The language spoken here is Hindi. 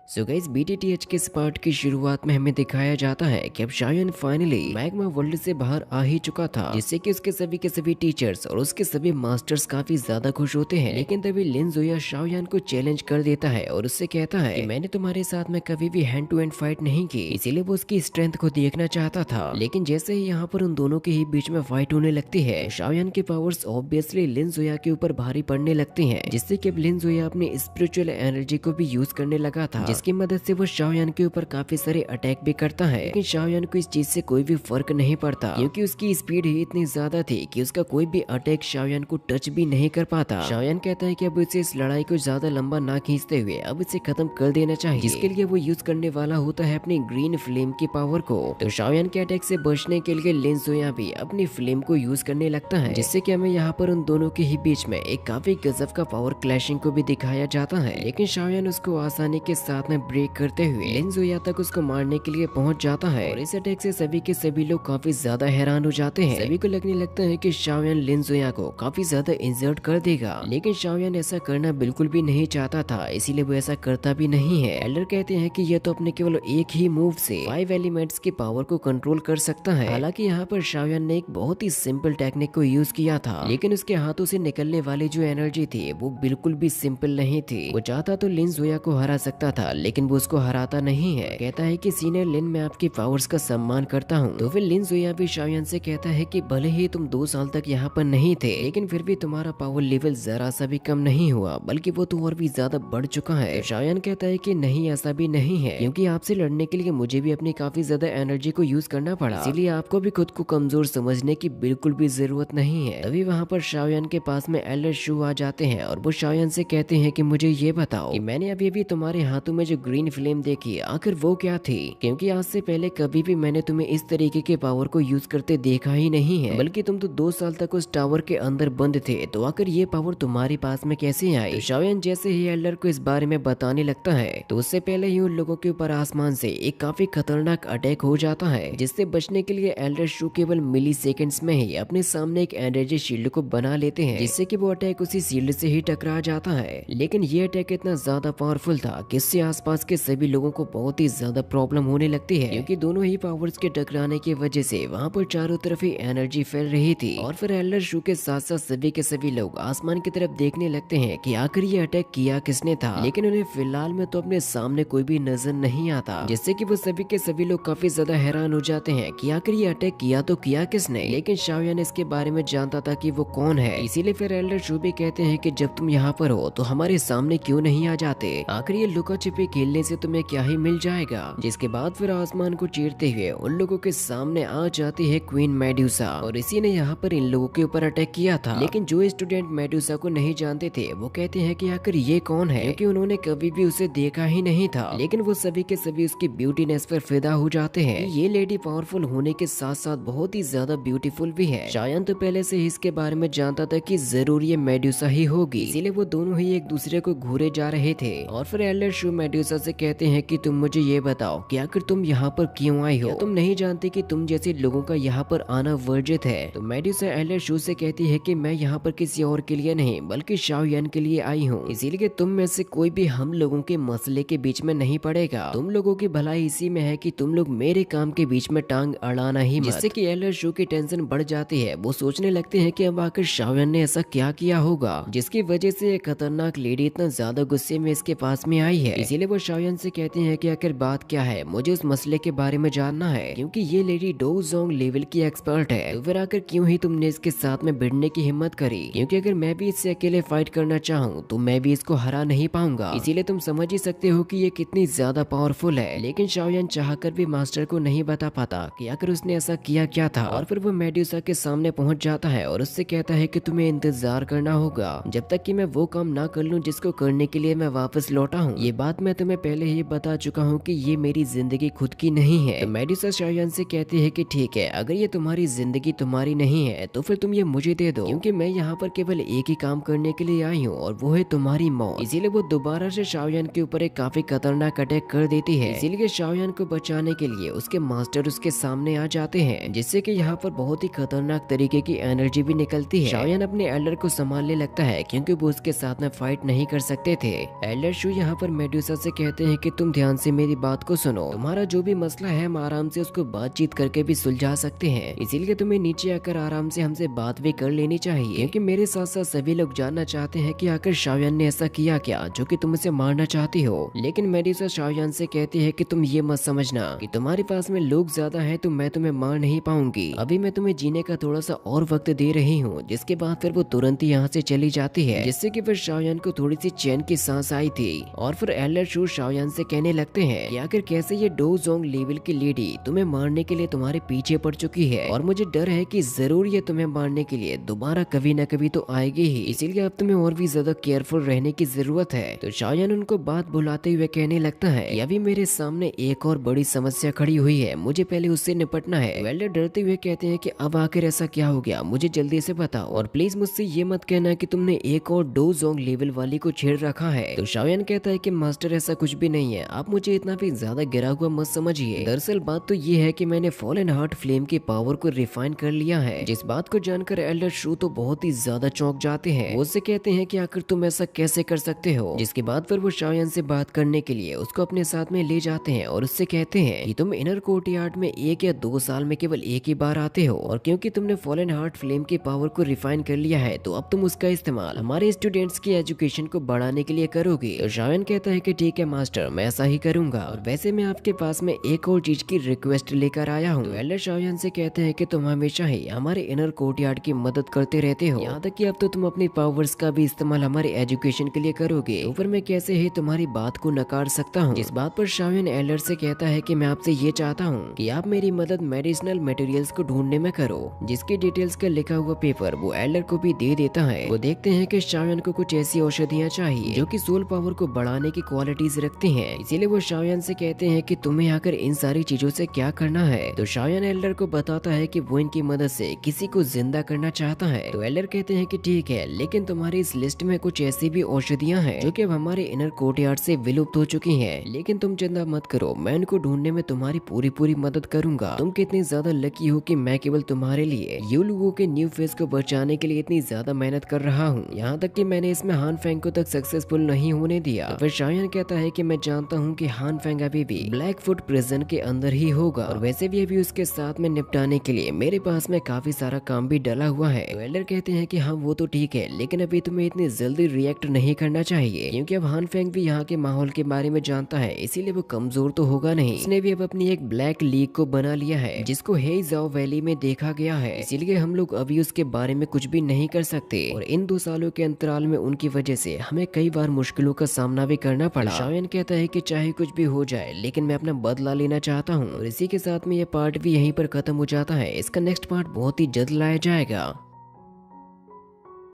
सो गाइस बीटीटीएच के इस पार्ट की शुरुआत में हमें दिखाया जाता है कि अब शाओयान फाइनली मैग्मा वर्ल्ड से बाहर आ ही चुका था, जिससे कि उसके सभी के सभी टीचर्स और उसके सभी मास्टर्स काफी ज्यादा खुश होते हैं। लेकिन तभी लिन ज़ोया शाओयान को चैलेंज कर देता है और उससे कहता है कि मैंने तुम्हारे साथ में कभी भी हैंड टू हैंड फाइट नहीं की, इसीलिए वो उसकी स्ट्रेंथ को देखना चाहता था। लेकिन जैसे ही यहाँ पर उन दोनों के ही बीच में फाइट होने लगती है, शाओयान के पावर्स ऑब्वियसली लिन ज़ोया के ऊपर भारी पड़ने लगते हैं, जिससे कि अब लिन ज़ोया अपनी स्पिरिचुअल एनर्जी को भी यूज करने लगा था, जिसकी मदद से वो शाओयान के ऊपर काफी सारे अटैक भी करता है। लेकिन शाओयान को इस चीज से कोई भी फर्क नहीं पड़ता, क्योंकि उसकी स्पीड ही इतनी ज्यादा थी कि उसका कोई भी अटैक शाओयान को टच भी नहीं कर पाता। शाओयान कहता है कि अब उसे इस लड़ाई को ज्यादा लंबा ना खींचते हुए अब इसे खत्म कर देना चाहिए, जिसके लिए वो यूज करने वाला होता है अपनी ग्रीन फ्लेम की पावर को। तो शाओयान के अटैक से बचने के लिए लिन ज़ोया भी अपनी फ्लेम को यूज करने लगता है, जिससे कि हमें यहाँ पर उन दोनों के ही बीच में एक काफी गजब का पावर क्लैशिंग को भी दिखाया जाता है। लेकिन शाओयान उसको आसानी के साथ में ब्रेक करते हुए लिन ज़ोया तक उसको मारने के लिए पहुंच जाता है, और इस अटैक से सभी के सभी लोग काफी ज्यादा हैरान हो जाते हैं। सभी को लगने लगता है कि शाओयान लिन ज़ोया को काफी ज्यादा इंजर्ड कर देगा, लेकिन शाओयान ऐसा करना बिल्कुल भी नहीं चाहता था, इसीलिए वो ऐसा करता भी नहीं है। एल्डर कहते हैं कि यह तो अपने केवल एक ही मूव से 5 एलिमेंट्स की पावर को कंट्रोल कर सकता है। हालांकि यहाँ पर शाओयान ने एक बहुत ही सिंपल टेक्निक को यूज किया था, लेकिन उसके हाथों से निकलने वाली जो एनर्जी थी वो बिल्कुल भी सिंपल नहीं थी। वो चाहता तो लिन ज़ोया को हरा सकता था, लेकिन वो उसको हराता नहीं है। कहता है कि सीनियर लिन, मैं आपकी पावर्स का सम्मान करता हूँ। तो फिर लिन ज़ोया भी शाओयान से कहता है कि भले ही तुम 2 साल तक यहाँ पर नहीं थे, लेकिन फिर भी तुम्हारा पावर लेवल जरा सा भी कम नहीं हुआ, बल्कि वो तो और भी ज्यादा बढ़ चुका है। शाओयान कहता है कि नहीं, ऐसा भी नहीं है, क्योंकि आपसे लड़ने के लिए मुझे भी अपनी काफी ज्यादा एनर्जी को यूज करना पड़ा, इसीलिए आपको भी खुद को कमजोर समझने की बिल्कुल भी जरूरत नहीं है। तभी वहाँ पर शाओयान के पास में एल्डर शू आ जाते हैं, और वो शाओयान से कहते हैं कि मुझे ये बताओ कि मैंने अभी अभी तुम्हारे हाथों में जो ग्रीन फ्लेम देखी, आखिर वो क्या थी? क्योंकि आज से पहले कभी भी मैंने तुम्हें इस तरीके के पावर को यूज करते देखा ही नहीं है, बल्कि तुम तो 2 साल तक उस टावर के अंदर बंद थे, तो आखिर ये पावर तुम्हारे पास में कैसे आई? तो शाओयान जैसे ही एल्डर को इस बारे में बताने लगता है, तो उससे पहले ही उन लोगों के ऊपर आसमान से एक काफी खतरनाक अटैक हो जाता है, जिससे बचने के लिए एल्डर शू केवल मिली सेकेंड्स में ही अपने सामने एक एनर्जी शील्ड को बना लेते हैं, जिससे कि वो अटैक उसी शील्ड से ही टकरा जाता है। लेकिन ये अटैक इतना ज्यादा पावरफुल था कि इससे आसपास के सभी लोगों को बहुत ही ज्यादा प्रॉब्लम होने लगती है, क्योंकि दोनों ही पावर्स के टकराने की वजह से वहाँ पर चारों तरफ ही एनर्जी फैल रही थी। और फिर एल्डर शू के साथ साथ सभी के सभी लोग आसमान की तरफ देखने लगते हैं कि आखिर ये अटैक किया किसने था, लेकिन उन्हें फिलहाल में तो अपने सामने कोई भी नजर नहीं आता, जिससे कि वो सभी के सभी लोग काफी ज्यादा हैरान हो जाते हैं कि आखिर ये अटैक किया तो किया किसने। लेकिन शाओयान इसके बारे में जानता था कि वो कौन है, इसीलिए फिर एल्डर शू भी कहते हैं कि जब तुम यहाँ पर हो तो हमारे सामने क्यों नहीं आ जाते, आखिर ये लुका छिपी खेलने से तुम्हें क्या ही मिल जाएगा। जिसके बाद फिर आसमान को चीरते हुए उन लोगों के सामने आ जाती है क्वीन मेडुसा, और इसी ने यहाँ पर इन लोगों के ऊपर अटैक किया था। लेकिन जो स्टूडेंट मेडुसा को नहीं जानते थे वो कहते हैं कि आखिर ये कौन है, क्योंकि उन्होंने कभी भी उसे देखा ही नहीं था। लेकिन वो सभी के सभी उसकी ब्यूटीनेस पर फिदा हो जाते हैं। ये लेडी पावरफुल होने के साथ साथ बहुत ही ज्यादा ब्यूटीफुल भी है। शाओयान तो पहले से ही इसके बारे में जानता था कि जरूर ये मेडुसा ही होगी, इसीलिए वो दोनों ही एक दूसरे को घूरे जा रहे थे। और फिर एल्डर शू मेडुसा से कहते हैं कि तुम मुझे ये बताओ कि आखिर तुम यहाँ पर क्यों आई हो, तुम नहीं जानती कि तुम जैसे लोगों का यहाँ पर आना वर्जित है। तो मेडुसा एल्डर शू से कहती है कि मैं यहाँ पर किसी और के लिए नहीं बल्कि शाओयान के लिए आई हूँ, इसीलिए तुम में से कोई भी हम लोगों के मसले के बीच में नहीं पड़ेगा। तुम लोगों की भलाई इसी में है कि तुम लोग मेरे काम के बीच में टांग अड़ाना ही मत। जिससे कि एल्डर शू की टेंशन बढ़ जाती है। वो सोचने लगते हैं कि अब आखिर शाओयान ने ऐसा क्या किया होगा जिसकी वजह से ये खतरनाक लेडी इतना ज्यादा गुस्से में इसके पास में आई है। इसीलिए वो शाओयान से कहते हैं कि आखिर बात क्या है, मुझे उस मसले के बारे में जानना है, क्योंकि ये लेडी डो जोंग लेवल की एक्सपर्ट है। तो फिर आखिर क्यों ही तुमने इसके साथ में भिड़ने की हिम्मत करी, क्योंकि अगर मैं भी इससे अकेले फाइट करना चाहूँ तो मैं भी इसको हरा नहीं पाऊंगा। इसीलिए तुम समझ ही सकते हो कि ये कितनी ज्यादा पावरफुल है। लेकिन शाओयान चाहकर भी मास्टर को नहीं बता पाता कि आखिर उसने ऐसा किया क्या था। और फिर वो मेडुसा के सामने पहुंच जाता है और उससे कहता है कि तुम्हें इंतजार करना होगा जब तक कि मैं वो काम ना कर लूं जिसको करने के लिए मैं वापस लौटा हूँ। ये बात मैं तुम्हें पहले ही बता चुका हूँ कि ये मेरी जिंदगी खुद की नहीं है। तो मेडुसा शाओयान से कहती है कि ठीक है, अगर ये तुम्हारी जिंदगी तुम्हारी नहीं है तो फिर तुम ये मुझे दे दो, क्योंकि मैं यहाँ पर केवल एक ही काम करने के लिए आई हूँ और वो है तुम्हारी मौत। इसीलिए वो दोबारा से शाओयान के ऊपर एक काफी खतरनाक अटैक कर देती है। इसीलिए शाओयान को बचाने के लिए उसके मास्टर उसके सामने आ जाते हैं, जिससे कि यहाँ पर बहुत ही खतरनाक तरीके की एनर्जी भी निकलती है। शाओयान अपने एल्डर को संभालने लगता है, क्योंकि वो उसके साथ में फाइट नहीं कर सकते थे। एल्डर शू यहाँ पर मेडुसा मेडिसा से कहते हैं कि तुम ध्यान से मेरी बात को सुनो, तुम्हारा जो भी मसला है हम आराम से उसको बातचीत करके भी सुलझा सकते हैं, इसीलिए तुम्हें नीचे आकर आराम से हमसे बात भी कर लेनी चाहिए, क्योंकि मेरे साथ साथ सभी लोग जानना चाहते हैं कि आखिर शाओयान ने ऐसा किया क्या जो कि तुम उसे मारना चाहती हो। लेकिन मेडिसा शाओयान से कहती है कि तुम ये मत समझना कि तुम्हारे पास में लोग ज्यादा हैं तो मैं तुम्हें मार नहीं पाऊंगी, अभी मैं तुम्हें जीने का थोड़ा सा और वक्त दे रही हूँ। जिसके बाद फिर वो तुरंत ही यहाँ से चली जाती है, जिससे कि फिर शाओयान को थोड़ी सी चैन की सांस आई थी। और फिर एल्डर शू शाओयान से कहने लगते हैं कि आखिर कैसे ये डो जोंग लेवल की लेडी तुम्हें मारने के लिए तुम्हारे पीछे पड़ चुकी है, और मुझे डर है कि जरूर ये तुम्हें मारने के लिए दोबारा कभी न कभी तो आएगी ही, इसीलिए अब तुम्हें और भी ज्यादा केयरफुल रहने की जरूरत है। तो शाओयान उनको बात भुलाते हुए कहने लगता है कि अभी मेरे सामने एक और बड़ी समस्या खड़ी हुई है, मुझे पहले उससे निपटना है। वेल्डर डरते हुए कहते हैं कि अब आखिर ऐसा क्या हो गया, मुझे जल्दी से बताओ, और प्लीज मुझसे ये मत कहना कि तुमने एक और डो जोंग लेवल वाली को छेड़ रखा है। तो शाओयान कहता है कि मास्टर ऐसा कुछ भी नहीं है, आप मुझे इतना भी ज्यादा गिरा हुआ मत समझिए। दरअसल बात तो ये है कि मैंने फॉलन हार्ट फ्लेम की पावर को रिफाइन कर लिया है। जिस बात को जानकर एल्डर शू तो बहुत ही ज्यादा चौंक जाते हैं। वो उससे कहते हैं कि आखिर तुम ऐसा कैसे कर सकते हो। जिसके बाद फिर वो शाओयान से बात करने के लिए उसको अपने साथ में ले जाते हैं और उससे कहते हैं कि तुम इनर कोर्टयार्ड में 1 या 2 साल में केवल एक ही बार आते हो, और क्योंकि तुमने फॉलन हार्ट फ्लेम की पावर को रिफाइन कर लिया है तो अब तुम उसका इस्तेमाल हमारे स्टूडेंट्स की एजुकेशन को बढ़ाने के लिए करोगे। तो शाओयान कहता है कि ठीक है मास्टर, मैं ऐसा ही करूंगा, और वैसे मैं आपके पास में एक और चीज की रिक्वेस्ट लेकर आया हूँ। तो एल्डर शाओयान से कहते हैं कि तुम हमेशा ही हमारे इनर कोर्टयार्ड की मदद करते रहते हो, यहाँ तक कि अब तो तुम अपनी पावर्स का भी इस्तेमाल हमारे एजुकेशन के लिए करोगे, तो फिर मैं कैसे ही तुम्हारी बात को नकार सकता हूँ। इस बात पर शाओयान एल्डर से कहता है कि मैं आपसे ये चाहता हूँ कि आप मेरी मदद मेडिसिनल मटेरियल्स को ढूंढने में करो। जिसकी डिटेल्स का लिखा हुआ पेपर वो एल्डर को भी दे देता है। वो देखते हैं कि शाओयान को कुछ ऐसी औषधियाँ चाहिए जो कि सोल पावर को बढ़ाने की क्वालिटीज रखती हैं, इसीलिए वो शाओयान से कहते हैं कि तुम्हें आकर इन सारी चीजों से क्या करना है। तो शाओयान एल्डर को बताता है कि वो इनकी मदद से किसी को जिंदा करना चाहता है। तो एल्डर कहते हैं कि ठीक है, लेकिन तुम्हारी इस लिस्ट में कुछ ऐसी भी औषधियाँ हैं जो कि अब हमारे इनर कोर्टयार्ड से विलुप्त हो चुकी हैं, लेकिन तुम चिंता मत करो, मैं उनको ढूंढने में तुम्हारी पूरी मदद करूंगा। तुम कितनी ज्यादा लकी हो कि मैं केवल तुम्हारे लिए यू लोगों के न्यू फेस को बचाने के लिए इतनी ज्यादा मेहनत कर रहा हूँ, यहाँ तक कि मैंने इसमें हान फेंग को तक सक्सेसफुल नहीं होने दिया। तो फिर शाओयान कहता है कि मैं जानता हूँ कि हान फेंग अभी भी ब्लैक फुट प्रिजन के अंदर ही होगा, और वैसे भी अभी उसके साथ में निपटाने के लिए मेरे पास में काफी सारा काम भी डला हुआ है। तो एल्डर कहते हैं कि हाँ वो तो ठीक है, लेकिन अभी तुम्हें इतनी जल्दी रिएक्ट नहीं करना चाहिए, क्योंकि अब हान फेंग भी यहाँ के माहौल के बारे में जानता है, इसीलिए वो कमजोर तो होगा नहीं। उसने भी अब अपनी एक ब्लैक लीग को बना लिया है जिसको हेइजाओ वैली में देखा गया है, इसीलिए हम लोग अभी उसके बारे में कुछ भी नहीं कर सकते, और इन 2 सालों के अंतराल में उनकी वजह से हमें कई बार मुश्किलों का सामना भी करना पड़ा। शाओयान कहता है कि चाहे कुछ भी हो जाए लेकिन मैं अपना बदला लेना चाहता हूँ, और इसी के साथ में ये पार्ट भी यहीं पर खत्म हो जाता है। इसका नेक्स्ट पार्ट बहुत ही जल्द लाया जाएगा।